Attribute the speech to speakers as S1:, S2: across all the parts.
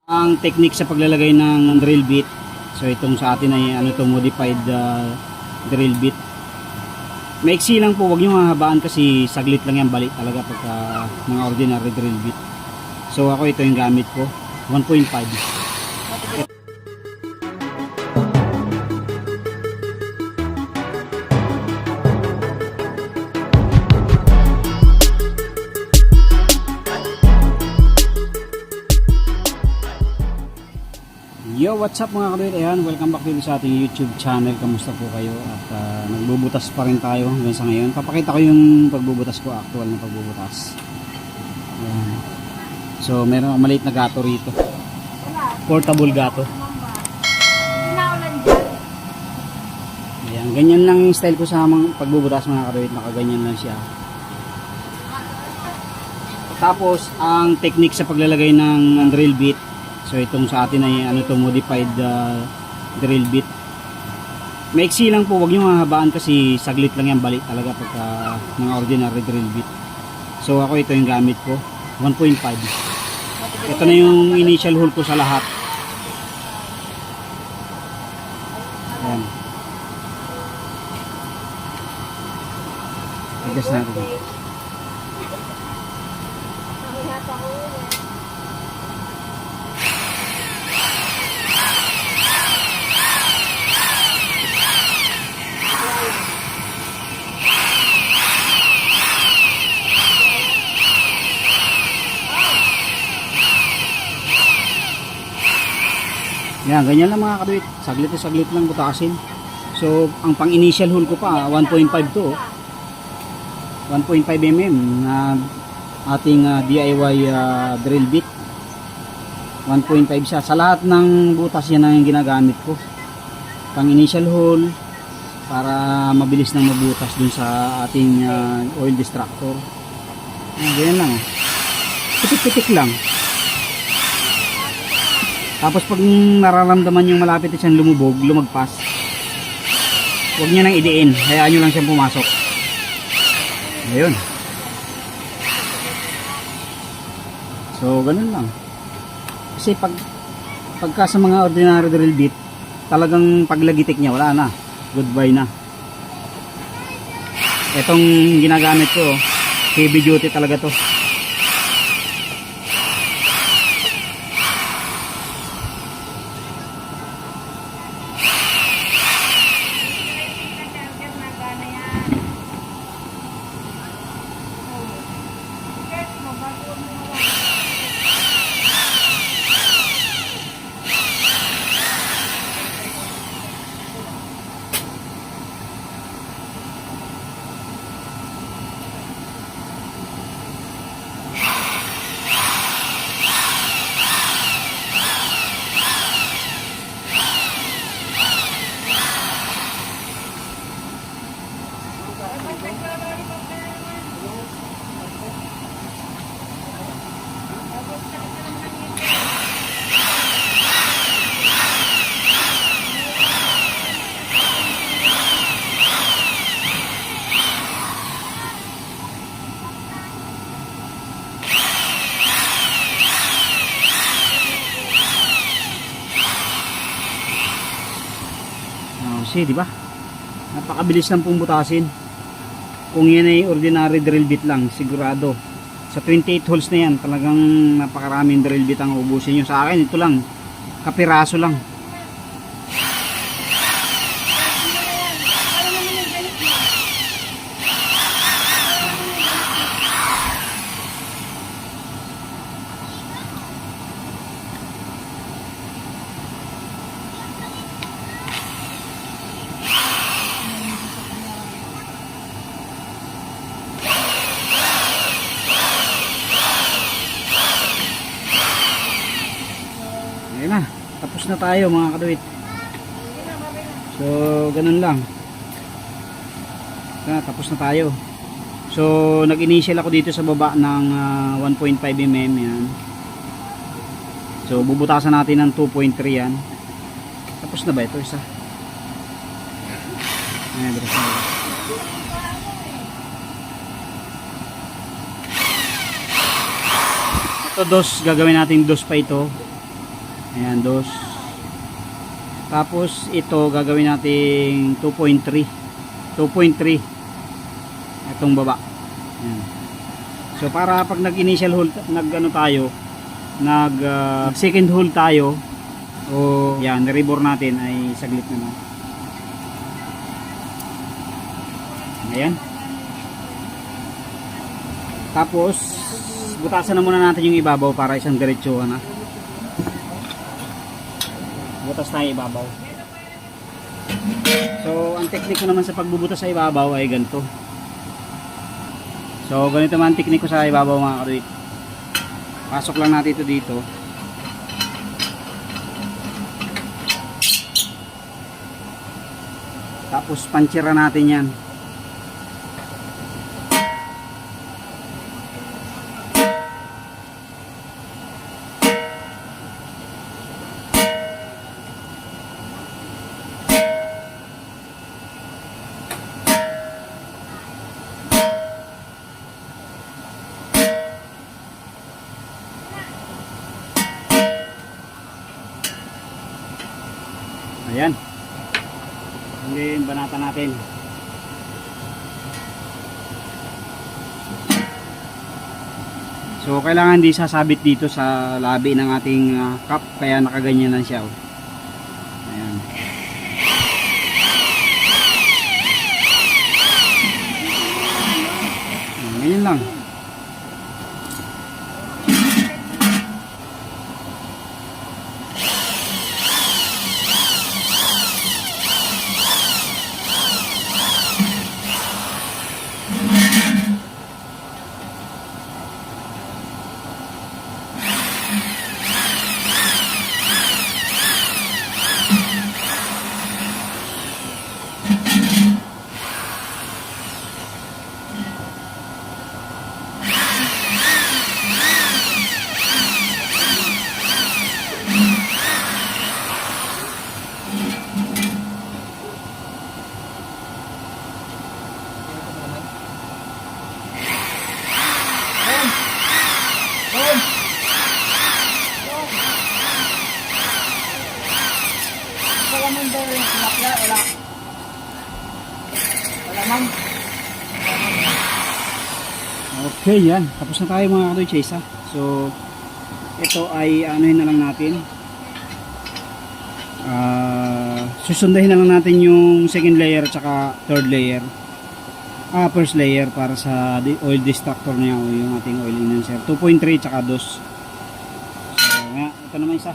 S1: Ang technique sa paglalagay ng drill bit. So itong sa atin ay modified drill bit. Maiksi lang po, wag niyo hahabaan kasi saglit lang yan balik talaga pagka mga ordinary drill bit. So ako ito yung gamit ko, 1.5. Yo, what's up mga kabit? Ayan, welcome back dito sa ating YouTube channel. Kamusta po kayo? At nagbubutas pa rin tayo hanggang sa ngayon. Papakita ko yung pagbubutas ko, actual na pagbubutas. Ayan. So, meron akong maliit na gato rito. Portable gato. Ayan, ganyan lang yung style ko sa pagbubutas mga kabit. Nakaganyan lang siya. Tapos, ang technique sa paglalagay ng drill bit. So itong sa atin ay modified drill bit. Maiksi lang po, wag niyo hahabaan kasi saglit lang yan balik talaga pagka mga ordinary drill bit. So ako ito yung gamit ko, 1.5. Ito na yung initial hole ko sa lahat. Ayan. Adjust natin. Yan, ganyan lang mga kabit. Saglit lang butasin. So, ang pang initial hole ko pa, 1.5 to. 1.5 mm na ating DIY drill bit. 1.5 siya. Sa lahat ng butas yan ang ginagamit ko. Pang initial hole para mabilis nang mabutas dun sa ating oil distractor. Ganyan lang. Pitik-pitik lang. Tapos pag nararamdaman yung malapit na siyang lumagpas, huwag niya nang idiin, hayaan nyo lang siyang pumasok. Ayun. So ganun lang. Kasi pagka sa mga ordinary drill bit, talagang paglagitik niya wala na, goodbye na. Itong ginagamit ko, heavy duty talaga to. Kasi di ba? Napakabilis lang pong butasin. Kung yan ay ordinary drill bit lang, sigurado sa 28 holes na yan, talagang napakaraming drill bit ang ubusin nyo. Sa akin, ito lang, kapiraso lang. Ayun na, tapos na tayo mga kaduit. So ganun lang. Tapos na tayo. So nag-initial ako dito sa baba ng 1.5 mm yan. So bubutasan natin ng 2.3 yan. Tapos na ba ito isa? Ayan, tapos na ba? Ito dos, gagawin natin dos pa ito. Ayan, dos. Tapos ito gagawin nating 2.3. 2.3 itong baba. Ayan. So para pag nag-initial hold, nag-ano tayo, second hold tayo, o yan, rebore natin ay saglit na lang. Ayan. Tapos butasan na muna natin yung ibabaw para isang diretsuhan na. Butas tayo ibabaw. So ang teknik ko naman sa pagbubutas sa ibabaw ay ganito. So ganito man ang teknik ko sa ibabaw mga kaduit. Pasok lang natin ito dito. Tapos pantsira natin yan. Ayan. Ngayon banatan natin. So kailangan di sasabit dito sa labi ng ating cup, kaya nakaganyan lang siya. Ayan. Ganyan lang. Okay, yan. Tapos na tayo mga kadoy chase ha. So, ito ay anuhin na lang natin. Susundahin na lang natin yung second layer at saka third layer. First layer para sa oil distractor niya o yung ating oil enhancer. 2.3 at saka 2. So, nga, ito naman isa.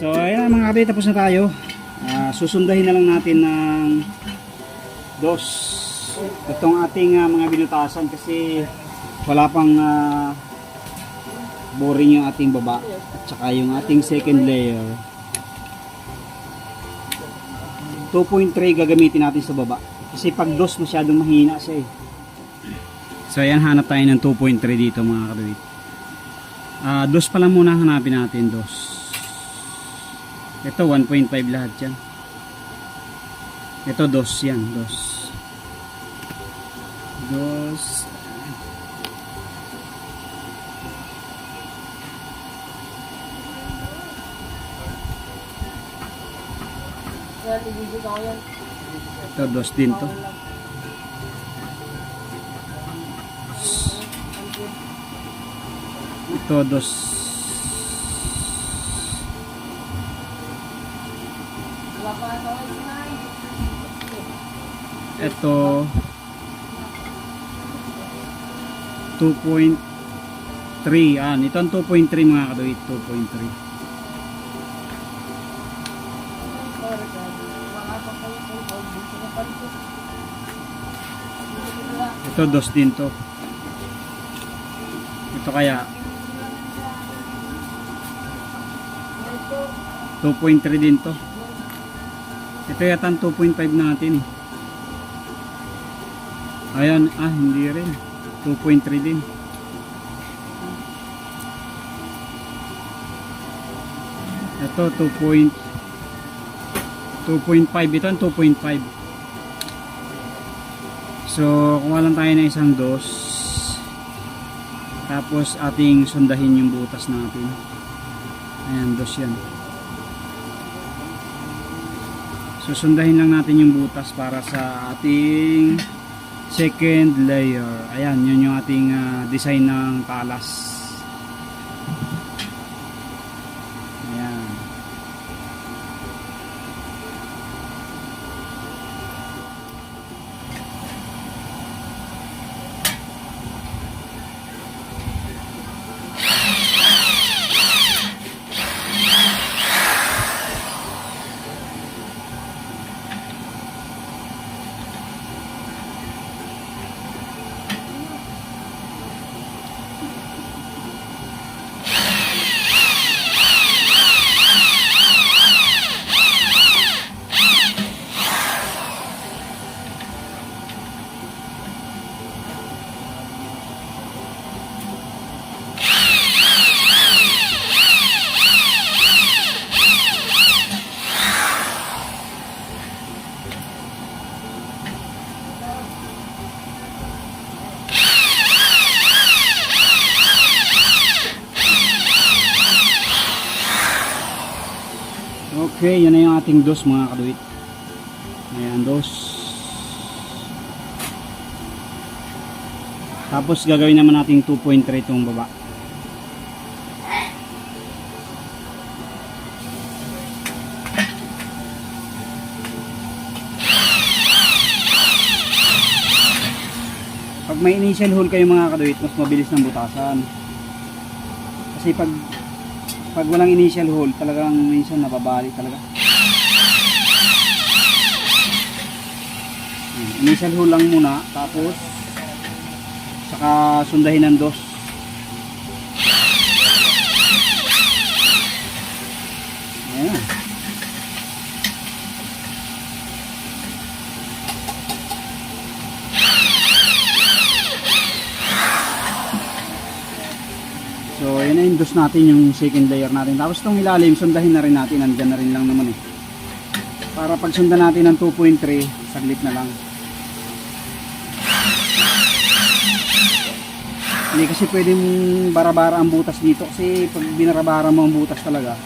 S1: So ayan mga kapatid, tapos na tayo. Susundahin na lang natin ng dos itong ating mga binutasan kasi wala pang boring yung ating baba at saka yung ating second layer. 2.3 gagamitin natin sa baba kasi pag dos masyadong mahina siya eh. So ayan, hanap tayo ng 2.3 dito mga kapatid. Dos pa lang muna hanapin natin, dos. Ito 1.5 lahat yan. Ito dos yan, dos. Dos. Ito dos din to. Ito, dos. Ito, 2.3. Ito ang 2.3 mga kaduit. 2.3. Ito, dos din to. Ito kaya 2.3 din to. Ito yata ang 2.5 natin eh. Ayan, hindi rin. 2.3 din. Ito 2.5. Ito ang 2.5. So, kumuha lang tayo ng isang dos. Tapos ating sundahin yung butas natin. Ayan, dos yan. Susundahin lang natin yung butas para sa ating second layer. Ayan, yun yung ating design ng talas. Ayan. Okay, yun na yung ating dos mga kaduit. Ayan, dos. Tapos gagawin naman natin 2.3 itong baba. Pag may initial hole kayo mga kaduit, mas mabilis ng butasan. Kasi pag walang initial hole, talagang minsan nababali talaga. Initial hole lang muna, tapos saka sundahin ng dos. Ayan. So, yun na yung dos natin, yung second layer natin. Tapos itong ilalim, sundahin na rin natin. Nandyan na rin lang naman eh. Para pag sundan natin ng 2.3, saglit na lang. Hindi kasi pwedeng bara-bara ang butas dito. Kasi pag binarabara mo ang butas talaga,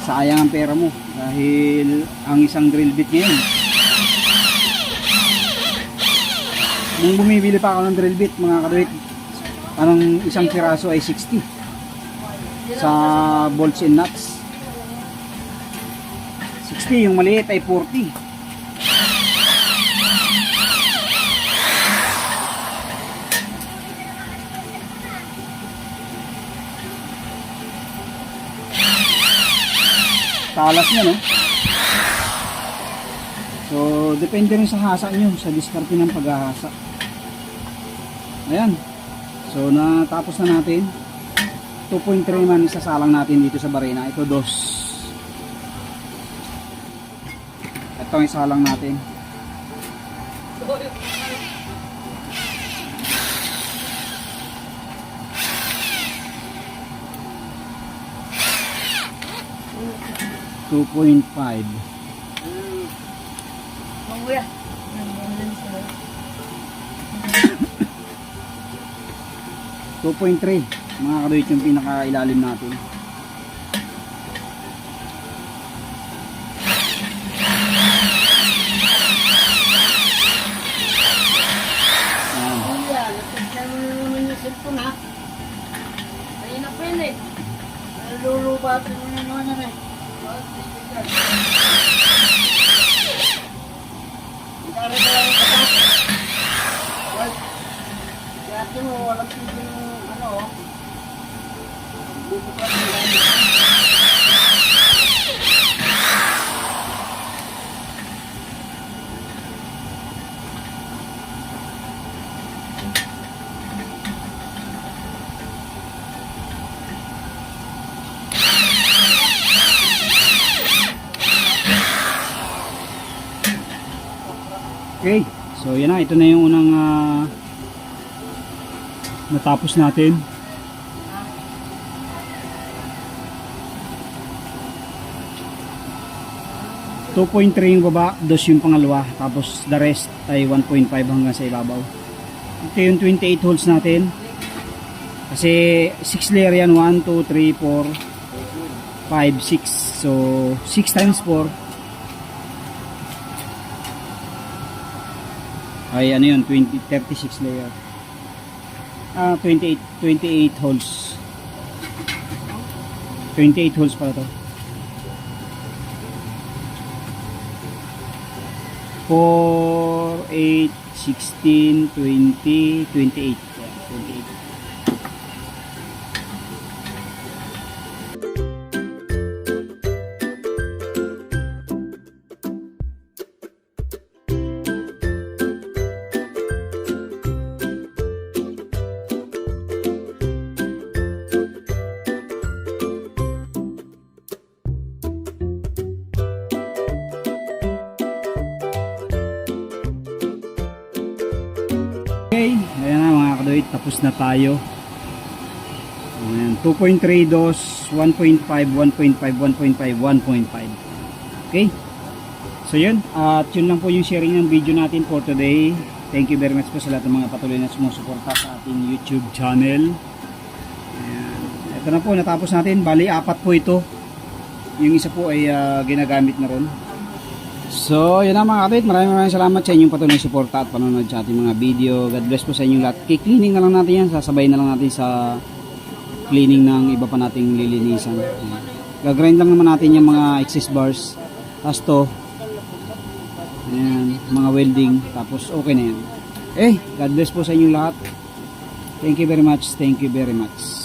S1: sayang ang pera mo. Dahil ang isang drill bit ngayon, nung bumibili pa ako ng drill bit, mga kaduit, anong isang piraso ay 60 sa bolts and nuts. 60, yung maliit ay 40. Talas niya, no? So depende rin sa hasa nyo, sa diskarte ng paghahasa. Ayan. So natapos na natin. 2.3 man isasalang natin dito sa barena. Ito dos. Ito ang isalang natin. $2.5.
S2: Mangguya.
S1: 2.3 mga kaduit yung pinakailalim natin.
S2: Kuya, natignan mo naman yung cellphone ha. Ay, Lulubatin mo na naman yan eh. Ikari ka lang yung kapat. Kaya mo, walang pwede yung ano oh. Bubuklat mo lang.
S1: Okay, so yan na, ito na yung unang natapos natin. .3 yung baba, dos yung pangalawa, tapos the rest ay 1.5 hanggang sa ibabaw. Ito yung 28 holes natin. Kasi 6 layer yan, 1, 2, 3, 4, 5, 6. So 6 times 4 ay ano yun, 36 layer. 28 holes. 28 holes pala to. 4, 8, 16, 20, 28. Yan, 28. Okay, ayan na mga kadoid, tapos na tayo. Ayan, 2.3 dos, 1.5, 1.5, 1.5, 1.5. Okay, so yun, at yun lang po yung sharing ng video natin for today. Thank you very much po sa lahat ng mga patuloy na sumusuporta sa ating YouTube channel. Ayan, ito na po, natapos natin, bali 4 po ito. Yung isa po ay ginagamit na ron. So, yun na mga kapit. Maraming salamat sa inyong patuloy suporta at panonood sa ating mga video. God bless po sa inyong lahat. Kiklining na lang natin yan. Sasabay na lang natin sa cleaning ng iba pa nating lilinisan. Gagrind lang naman natin yung mga excess bars. Tapos to. Ayan, mga welding. Tapos okay na yan. God bless po sa inyong lahat. Thank you very much. Thank you very much.